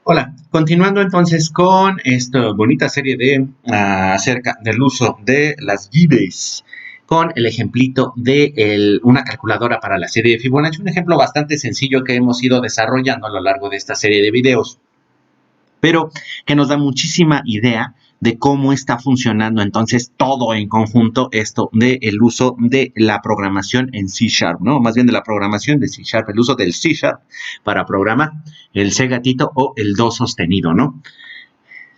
Hola, continuando entonces con esta bonita serie de acerca del uso de las giveaways con el ejemplito de una calculadora para la serie de Fibonacci, un ejemplo bastante sencillo que hemos ido desarrollando a lo largo de esta serie de videos, pero que nos da muchísima idea de cómo está funcionando entonces todo en conjunto esto del uso de la programación en C Sharp, ¿no? Más bien de la programación de C Sharp, el uso del C Sharp para programar el C gatito o el do sostenido, ¿no?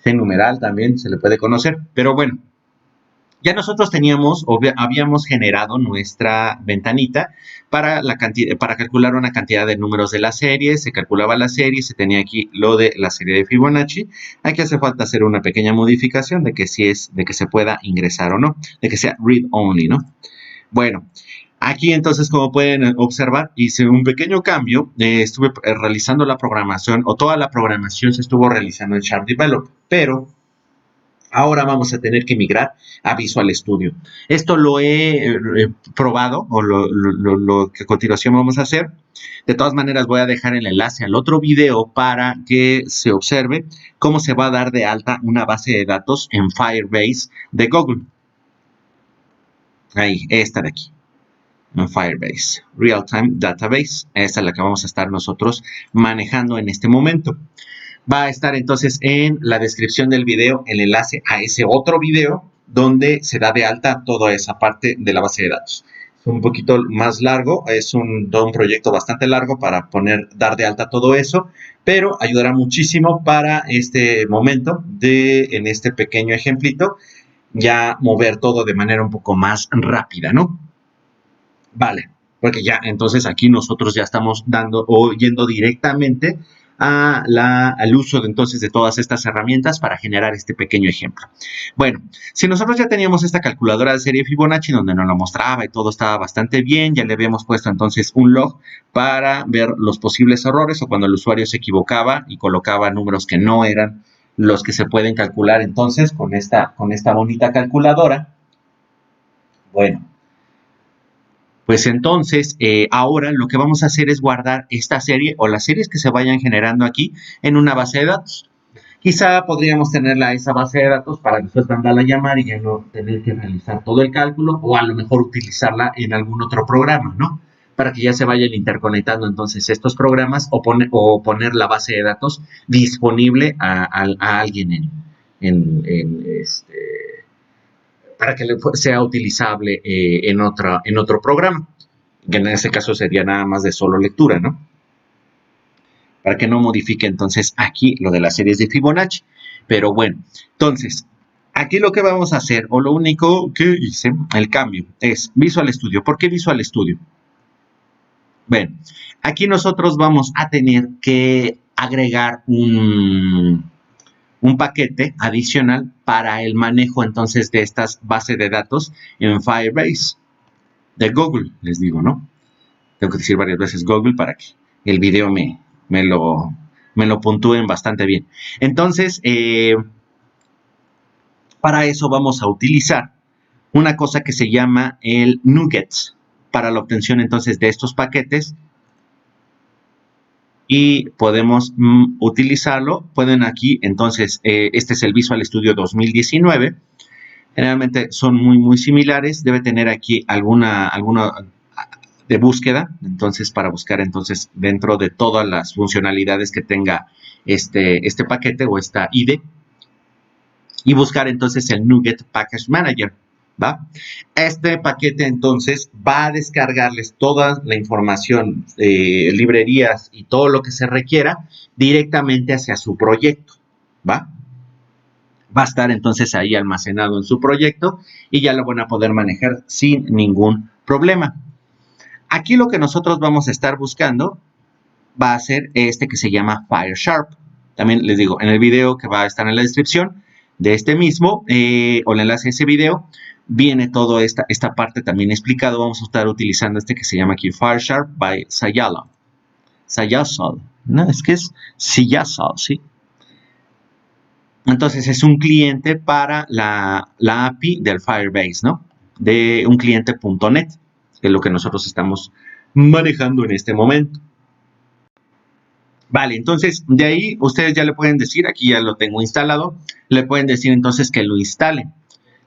C numeral también se le puede conocer, pero bueno, ya nosotros teníamos o habíamos generado nuestra ventanita para calcular una cantidad de números de la serie, se calculaba la serie, se tenía aquí lo de la serie de Fibonacci. Aquí hace falta hacer una pequeña modificación de que si es de que se pueda ingresar o no, de que sea read only, ¿no? Bueno, aquí entonces, como pueden observar, hice un pequeño cambio. Estuve realizando la programación, o toda la programación se estuvo realizando en Sharp Develop, pero ahora vamos a tener que migrar a Visual Studio. Esto lo he probado, o lo que a continuación vamos a hacer. De todas maneras, voy a dejar el enlace al otro video para que se observe cómo se va a dar de alta una base de datos en Firebase de Google. Ahí, esta de aquí. En Firebase, Real Time Database. Esta es la que vamos a estar nosotros manejando en este momento. Va a estar entonces en la descripción del video el enlace a ese otro video donde se da de alta toda esa parte de la base de datos. Es un poquito más largo, es un proyecto bastante largo para dar de alta todo eso, pero ayudará muchísimo para este momento en este pequeño ejemplito, ya mover todo de manera un poco más rápida, ¿no? Vale, porque ya entonces aquí nosotros ya estamos dando o yendo directamente al uso entonces de todas estas herramientas para generar este pequeño ejemplo. Bueno, si nosotros ya teníamos esta calculadora de serie Fibonacci donde nos lo mostraba y todo estaba bastante bien, ya le habíamos puesto entonces un log para ver los posibles errores o cuando el usuario se equivocaba y colocaba números que no eran los que se pueden calcular entonces con esta bonita calculadora. Bueno, pues entonces, ahora lo que vamos a hacer es guardar esta serie o las series que se vayan generando aquí en una base de datos. Quizá podríamos tenerla esa base de datos para después mandarla a llamar y ya no tener que realizar todo el cálculo o a lo mejor utilizarla en algún otro programa, ¿no? Para que ya se vayan interconectando entonces estos programas o poner la base de datos disponible a alguien para que sea utilizable en otro programa, que en ese caso sería nada más de solo lectura, ¿no? Para que no modifique entonces aquí lo de las series de Fibonacci. Pero bueno, entonces, aquí lo que vamos a hacer, o lo único que hice, el cambio, es Visual Studio. ¿Por qué Visual Studio? Bueno, aquí nosotros vamos a tener que agregar un paquete adicional para el manejo entonces de estas bases de datos en Firebase de Google, les digo, ¿no? Tengo que decir varias veces Google para que el video me lo puntúen bastante bien. Entonces, para eso vamos a utilizar una cosa que se llama el Nuggets para la obtención entonces de estos paquetes y podemos utilizarlo. Pueden aquí, entonces, este es el Visual Studio 2019. Generalmente son muy similares. Debe tener aquí alguna de búsqueda, entonces para buscar entonces dentro de todas las funcionalidades que tenga este paquete o esta IDE y buscar entonces el NuGet Package Manager, ¿va? Este paquete entonces va a descargarles toda la información, librerías y todo lo que se requiera directamente hacia su proyecto, ¿va? Va a estar entonces ahí almacenado en su proyecto y ya lo van a poder manejar sin ningún problema. Aquí lo que nosotros vamos a estar buscando va a ser este que se llama Firesharp. También les digo, en el video que va a estar en la descripción de este mismo, o el enlace a ese video, viene toda esta parte también explicado. Vamos a estar utilizando este que se llama aquí Firesharp by Sayala. Sayasol, ¿no? Es que es Sayasol, ¿sí? Entonces es un cliente para la API del Firebase, ¿no? De un cliente.net, que es lo que nosotros estamos manejando en este momento. Vale, entonces de ahí ustedes ya le pueden decir, aquí ya lo tengo instalado, le pueden decir entonces que lo instale.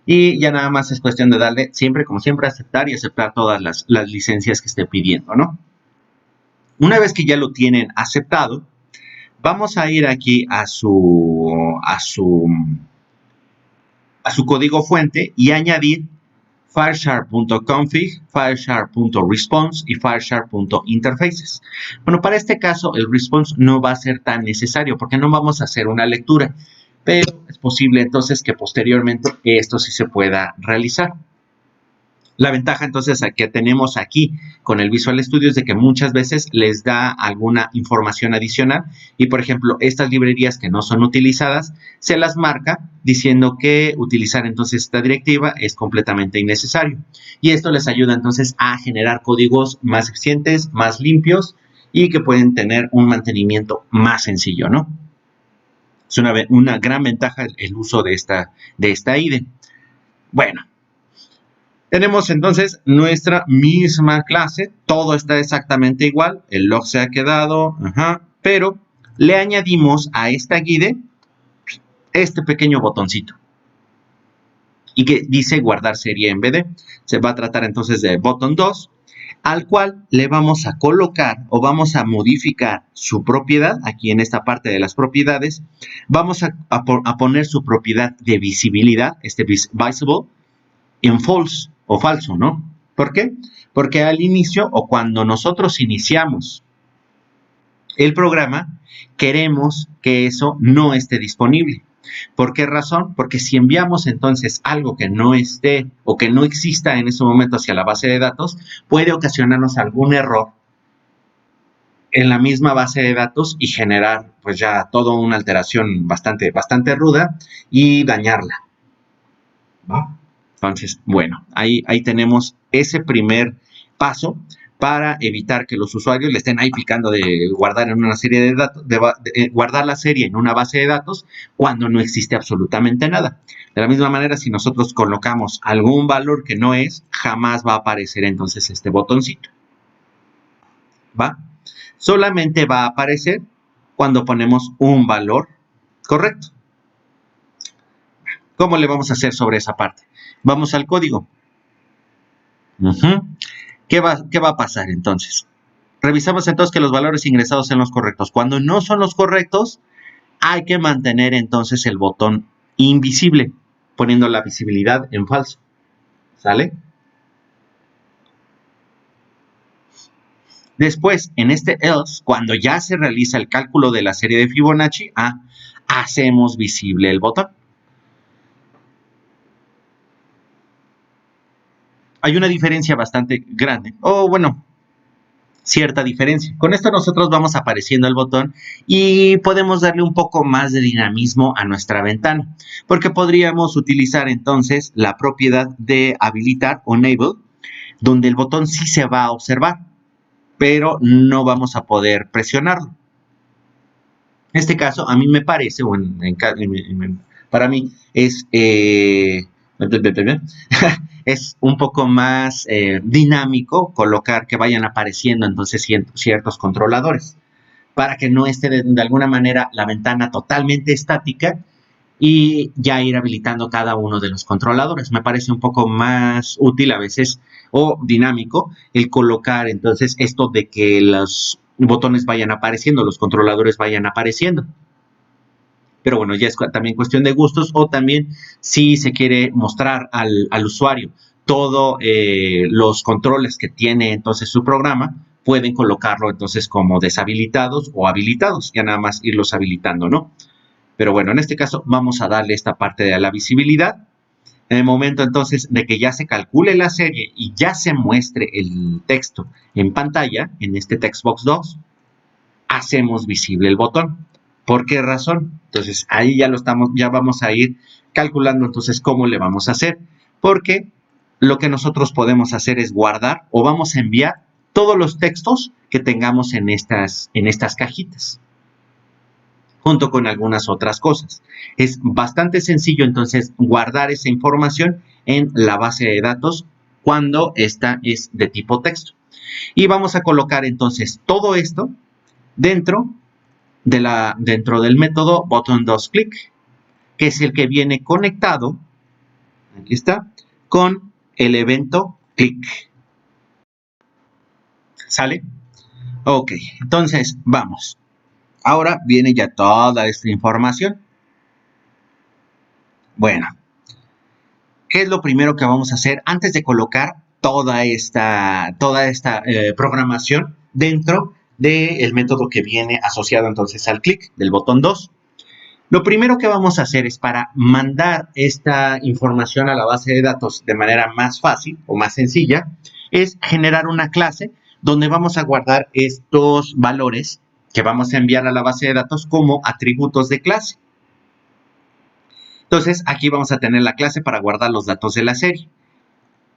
Y ya nada más es cuestión de darle siempre, como siempre, aceptar y aceptar todas las licencias que esté pidiendo, ¿no? Una vez que ya lo tienen aceptado, vamos a ir aquí a su código fuente y añadir fireshark.config, fireshark.response y fireshark.interfaces. Bueno, para este caso el response no va a ser tan necesario porque no vamos a hacer una lectura, pero es posible entonces que posteriormente esto sí se pueda realizar. La ventaja entonces que tenemos aquí con el Visual Studio es de que muchas veces les da alguna información adicional y por ejemplo estas librerías que no son utilizadas se las marca diciendo que utilizar entonces esta directiva es completamente innecesario y esto les ayuda entonces a generar códigos más eficientes, más limpios y que pueden tener un mantenimiento más sencillo, ¿no? Es una gran ventaja el uso de esta IDE. Bueno, tenemos entonces nuestra misma clase, todo está exactamente igual, el log se ha quedado, pero le añadimos a esta guide este pequeño botoncito y que dice guardar serie en BD. Se va a tratar entonces de botón 2, al cual le vamos a colocar o vamos a modificar su propiedad, aquí en esta parte de las propiedades, vamos a poner su propiedad de visibilidad, visible, en false o falso, ¿no? ¿Por qué? Porque al inicio o cuando nosotros iniciamos el programa, queremos que eso no esté disponible. ¿Por qué razón? Porque si enviamos entonces algo que no esté o que no exista en ese momento hacia la base de datos, puede ocasionarnos algún error en la misma base de datos y generar pues ya toda una alteración bastante ruda y dañarla. ¿Va? Entonces, bueno, ahí tenemos ese primer paso para evitar que los usuarios le estén ahí picando de guardar en una serie de datos, guardar la serie en una base de datos cuando no existe absolutamente nada. De la misma manera, si nosotros colocamos algún valor que no es, jamás va a aparecer entonces este botoncito. ¿Va? Solamente va a aparecer cuando ponemos un valor correcto. ¿Cómo le vamos a hacer sobre esa parte? Vamos al código. ¿Qué va a pasar entonces? Revisamos entonces que los valores ingresados sean los correctos. Cuando no son los correctos, hay que mantener entonces el botón invisible, poniendo la visibilidad en falso. ¿Sale? Después, en este else, cuando ya se realiza el cálculo de la serie de Fibonacci, hacemos visible el botón. Hay una diferencia bastante grande, o bueno, cierta diferencia. Con esto nosotros vamos apareciendo el botón y podemos darle un poco más de dinamismo a nuestra ventana, porque podríamos utilizar entonces la propiedad de habilitar o enable, donde el botón sí se va a observar, pero no vamos a poder presionarlo. En este caso, a mí me parece, o para mí es es un poco más dinámico colocar que vayan apareciendo entonces ciertos controladores para que no esté de alguna manera la ventana totalmente estática y ya ir habilitando cada uno de los controladores. Me parece un poco más útil a veces o dinámico el colocar entonces esto de que los botones vayan apareciendo, los controladores vayan apareciendo. Pero bueno, ya es también cuestión de gustos o también si se quiere mostrar al usuario todos los controles que tiene entonces su programa, pueden colocarlo entonces como deshabilitados o habilitados, ya nada más irlos habilitando, ¿no? Pero bueno, en este caso vamos a darle esta parte de la visibilidad. En el momento entonces de que ya se calcule la serie y ya se muestre el texto en pantalla, en este Textbox 2, hacemos visible el botón. ¿Por qué razón? Entonces ahí ya vamos a ir calculando entonces cómo le vamos a hacer. Porque lo que nosotros podemos hacer es guardar o vamos a enviar todos los textos que tengamos en estas cajitas, junto con algunas otras cosas. Es bastante sencillo entonces guardar esa información en la base de datos cuando esta es de tipo texto. Y vamos a colocar entonces todo esto dentro dentro del método button.doesClick, que es el que viene conectado, aquí está, con el evento click. ¿Sale? Ok, entonces vamos. Ahora viene ya toda esta información. Bueno, ¿qué es lo primero que vamos a hacer antes de colocar toda esta programación dentro del método que viene asociado entonces al click del botón 2? Lo primero que vamos a hacer es, para mandar esta información a la base de datos de manera más fácil o más sencilla, es generar una clase donde vamos a guardar estos valores que vamos a enviar a la base de datos como atributos de clase. Entonces, aquí vamos a tener la clase para guardar los datos de la serie.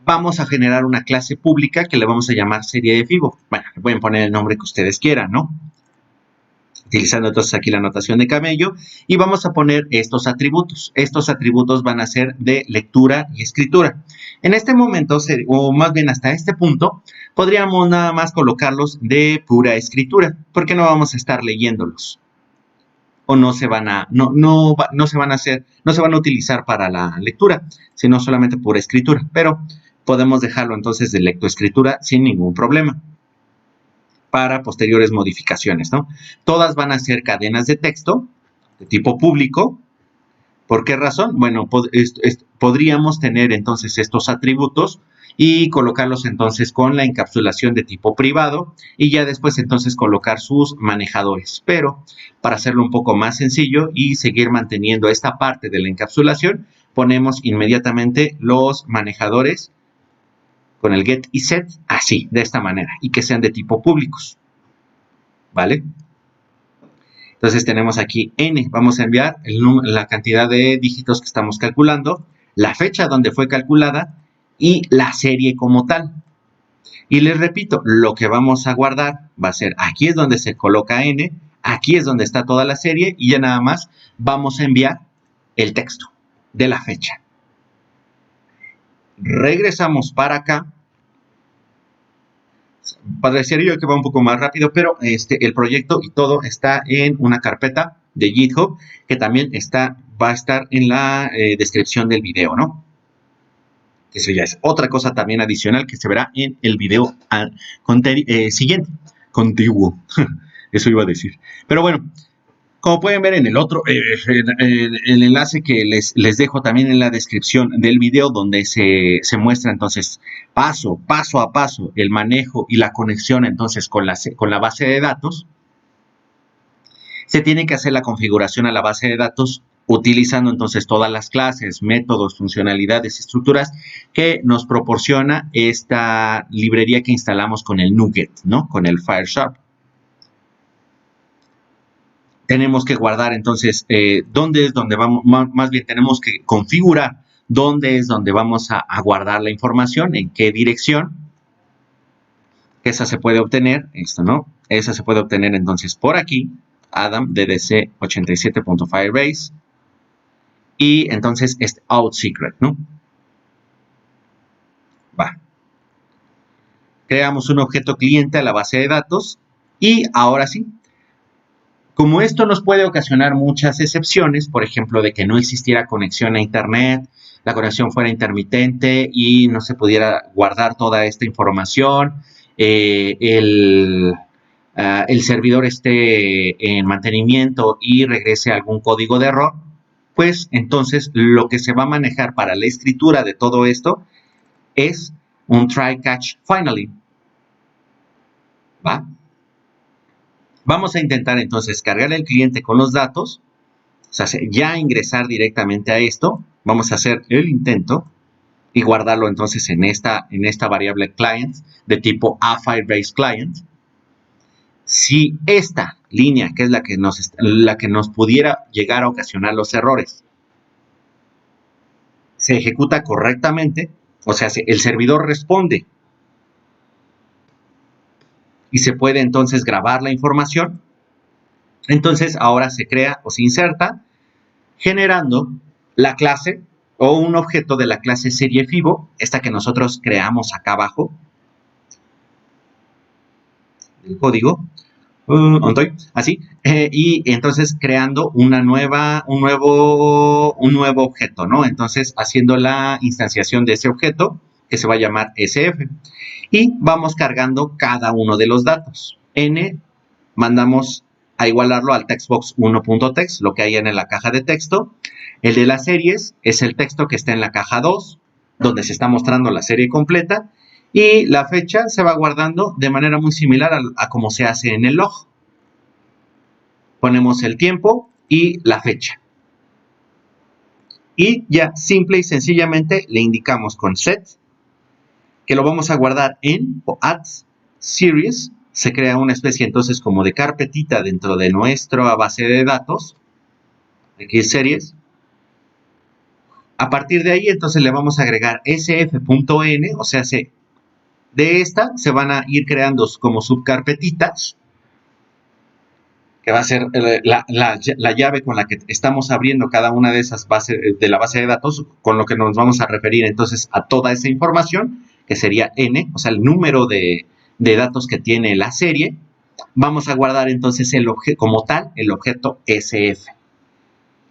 Vamos a generar una clase pública que le vamos a llamar serie de FIBO. Bueno, le pueden poner el nombre que ustedes quieran, ¿no? Utilizando entonces aquí la notación de camello, y vamos a poner estos atributos. Estos atributos van a ser de lectura y escritura. En este momento, o más bien hasta este punto, podríamos nada más colocarlos de pura escritura, porque no vamos a estar leyéndolos. O no se van a, no se van a utilizar para la lectura, sino solamente pura escritura. Pero podemos dejarlo entonces de lectoescritura sin ningún problema para posteriores modificaciones, ¿no? Todas van a ser cadenas de texto de tipo público. ¿Por qué razón? Bueno, podríamos tener entonces estos atributos y colocarlos entonces con la encapsulación de tipo privado, y ya después entonces colocar sus manejadores. Pero para hacerlo un poco más sencillo y seguir manteniendo esta parte de la encapsulación, ponemos inmediatamente los manejadores con el get y set, así, de esta manera, y que sean de tipo públicos, ¿vale? Entonces tenemos aquí n, vamos a enviar la cantidad de dígitos que estamos calculando, la fecha donde fue calculada y la serie como tal. Y les repito, lo que vamos a guardar va a ser, aquí es donde se coloca n, aquí es donde está toda la serie, y ya nada más vamos a enviar el texto de la fecha. Regresamos para acá. Parecería que va un poco más rápido, pero el proyecto y todo está en una carpeta de GitHub, que también va a estar en la descripción del video, ¿no? Eso ya es otra cosa también adicional que se verá en el video siguiente, contiguo. Eso iba a decir. Pero bueno, como pueden ver en el otro, el enlace que les dejo también en la descripción del video, donde se muestra entonces paso a paso el manejo y la conexión entonces con la base de datos. Se tiene que hacer la configuración a la base de datos utilizando entonces todas las clases, métodos, funcionalidades, estructuras que nos proporciona esta librería que instalamos con el NuGet, ¿no? Con el Firesharp. Tenemos que guardar entonces dónde es donde vamos, más bien tenemos que configurar dónde es donde vamos a guardar la información, en qué dirección. Esa se puede obtener, esto no, esa se puede obtener entonces por aquí, Adam DDC 87.firebase, y entonces este out secret, ¿no? Va. Creamos un objeto cliente a la base de datos, y ahora sí, como esto nos puede ocasionar muchas excepciones, por ejemplo, de que no existiera conexión a internet, la conexión fuera intermitente y no se pudiera guardar toda esta información, el servidor esté en mantenimiento y regrese algún código de error, pues entonces lo que se va a manejar para la escritura de todo esto es un try catch finally, ¿va? Vamos a intentar entonces cargar el cliente con los datos, o sea, ya ingresar directamente a esto. Vamos a hacer el intento y guardarlo entonces en esta variable client de tipo aFirebase client. Si esta línea, que es la que nos pudiera llegar a ocasionar los errores, se ejecuta correctamente, o sea, el servidor responde y se puede entonces grabar la información, entonces ahora se crea o se inserta generando la clase o un objeto de la clase serie FIBO, esta que nosotros creamos acá abajo del código. así, y entonces creando un nuevo objeto, ¿no? Entonces haciendo la instanciación de ese objeto que se va a llamar SF y vamos cargando cada uno de los datos. N mandamos a igualarlo al textbox 1.text, lo que hay en la caja de texto. El de las series es el texto que está en la caja 2, donde se está mostrando la serie completa. Y la fecha se va guardando de manera muy similar a como se hace en el log. Ponemos el tiempo y la fecha. Y ya simple y sencillamente le indicamos con set que lo vamos a guardar en o add series. Se crea una especie entonces como de carpetita dentro de nuestra base de datos. Aquí series. A partir de ahí entonces le vamos a agregar sf.n, o sea, de esta se van a ir creando como subcarpetitas, que va a ser la llave con la que estamos abriendo cada una de esas bases de la base de datos, con lo que nos vamos a referir entonces a toda esa información, que sería n, o sea, el número de datos que tiene la serie. Vamos a guardar entonces como tal el objeto SF,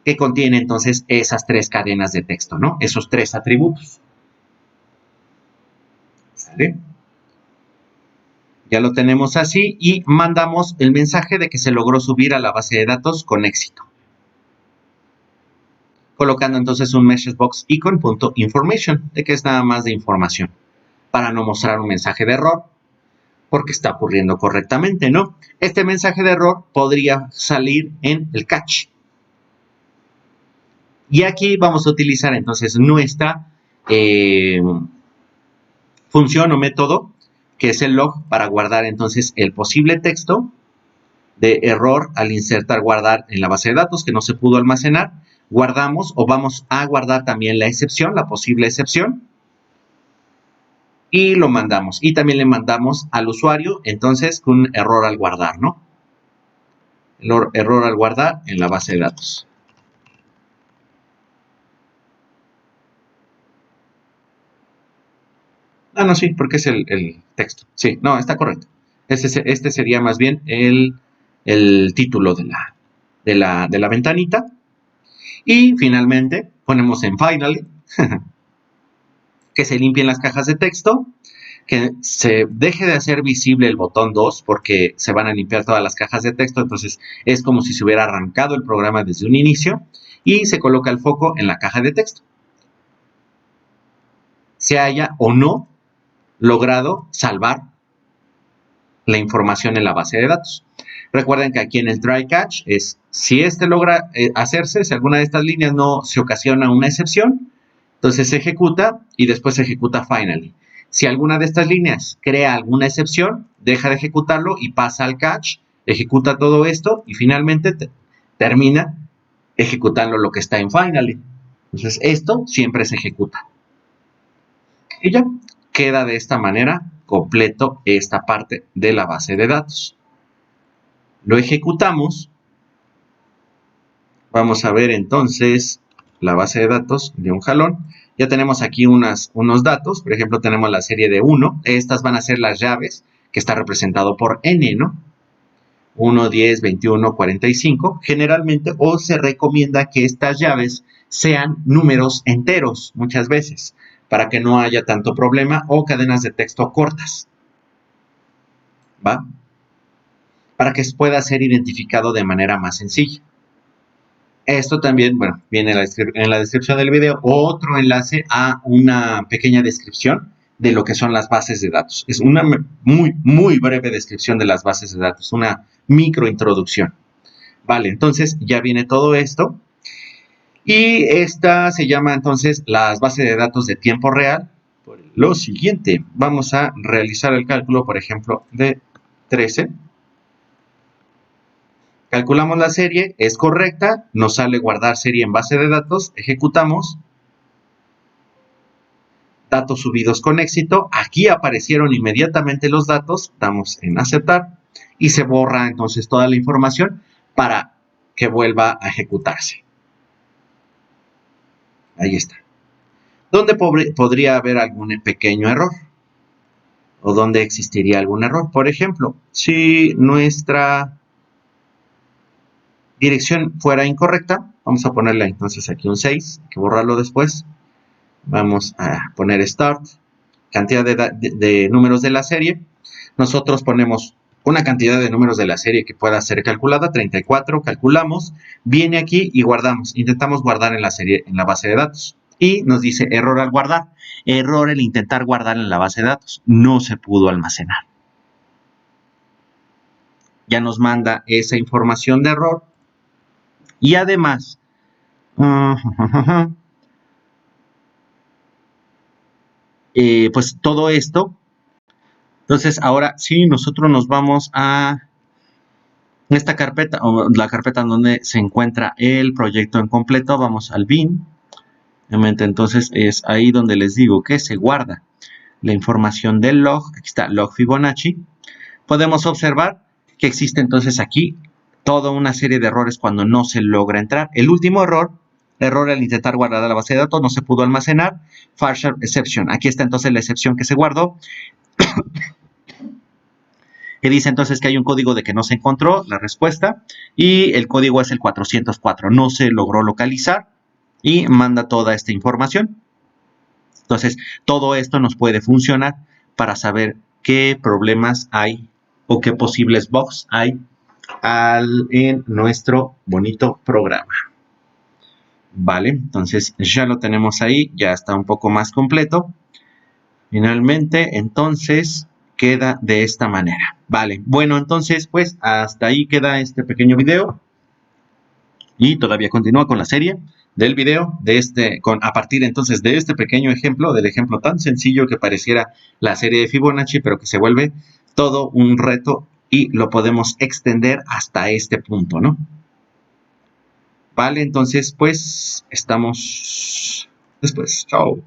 que contiene entonces esas tres cadenas de texto, ¿no? Esos tres atributos. ¿Sale? Ya lo tenemos así y mandamos el mensaje de que se logró subir a la base de datos con éxito. Colocando entonces un messagebooks icon.information, de que es nada más de información, para no mostrar un mensaje de error, porque está ocurriendo correctamente, ¿no? Este mensaje de error podría salir en el catch. Y aquí vamos a utilizar entonces nuestra función o método, que es el log, para guardar entonces el posible texto de error al insertar guardar en la base de datos que no se pudo almacenar. Guardamos o vamos a guardar también la excepción, la posible excepción, y lo mandamos. Y también le mandamos al usuario entonces un error al guardar, ¿no? El error al guardar en la base de datos. Ah, no, sí, porque es el texto. Sí, no, está correcto. Este sería más bien el título de la ventanita. Y finalmente ponemos en finally que se limpien las cajas de texto, que se deje de hacer visible el botón 2 porque se van a limpiar todas las cajas de texto, entonces es como si se hubiera arrancado el programa desde un inicio y se coloca el foco en la caja de texto. Se haya o no logrado salvar la información en la base de datos. Recuerden que aquí en el try catch es si este logra hacerse, si alguna de estas líneas no se ocasiona una excepción, entonces se ejecuta y después se ejecuta finally. Si alguna de estas líneas crea alguna excepción, deja de ejecutarlo y pasa al catch, ejecuta todo esto y finalmente termina ejecutando lo que está en finally. Entonces esto siempre se ejecuta. Y ya queda de esta manera completo esta parte de la base de datos. Lo ejecutamos. Vamos a ver entonces la base de datos de un jalón. Ya tenemos aquí unos datos. Por ejemplo, tenemos la serie de 1. Estas van a ser las llaves que está representado por n, ¿no? 1, 10, 21, 45. Generalmente o se recomienda que estas llaves sean números enteros muchas veces, para que no haya tanto problema, o cadenas de texto cortas, ¿va? Para que pueda ser identificado de manera más sencilla. Esto también, bueno, viene en la descripción del video, otro enlace a una pequeña descripción de lo que son las bases de datos. Es una muy breve descripción de las bases de datos, una micro introducción. Vale, entonces ya viene todo esto. Y esta se llama entonces las bases de datos de tiempo real. Lo siguiente, vamos a realizar el cálculo, por ejemplo, de 13. Calculamos la serie, es correcta, nos sale guardar serie en base de datos, ejecutamos. Datos subidos con éxito, aquí aparecieron inmediatamente los datos, damos en aceptar y se borra entonces toda la información para que vuelva a ejecutarse. Ahí está. ¿Dónde podría haber algún pequeño error? ¿O dónde existiría algún error? Por ejemplo, si nuestra dirección fuera incorrecta, vamos a ponerle entonces aquí un 6, hay que borrarlo después. Vamos a poner start, cantidad de números de la serie. Nosotros ponemos una cantidad de números de la serie que pueda ser calculada, 34, calculamos, viene aquí y guardamos. Intentamos guardar en la serie, en la base de datos. Y nos dice error al guardar, error el intentar guardar en la base de datos, no se pudo almacenar. Ya nos manda esa información de error y además pues todo esto. Entonces ahora sí, nosotros nos vamos a esta carpeta, o la carpeta donde se encuentra el proyecto en completo. Vamos al bin. Entonces es ahí donde les digo que se guarda la información del log. Aquí está log Fibonacci. Podemos observar que existe entonces aquí toda una serie de errores cuando no se logra entrar. El último error al intentar guardar la base de datos, no se pudo almacenar. Partial exception. Aquí está entonces la excepción que se guardó. Que dice entonces que hay un código de que no se encontró la respuesta y el código es el 404, no se logró localizar y manda toda esta información. Entonces, todo esto nos puede funcionar para saber qué problemas hay o qué posibles bugs hay en nuestro bonito programa. Vale, entonces ya lo tenemos ahí, ya está un poco más completo. Finalmente, entonces queda de esta manera. Vale, bueno, entonces pues hasta ahí queda este pequeño video y todavía continúa con la serie del video a partir entonces de este pequeño ejemplo, del ejemplo tan sencillo que pareciera la serie de Fibonacci, pero que se vuelve todo un reto y lo podemos extender hasta este punto, ¿no? Vale, entonces pues estamos después. Chao.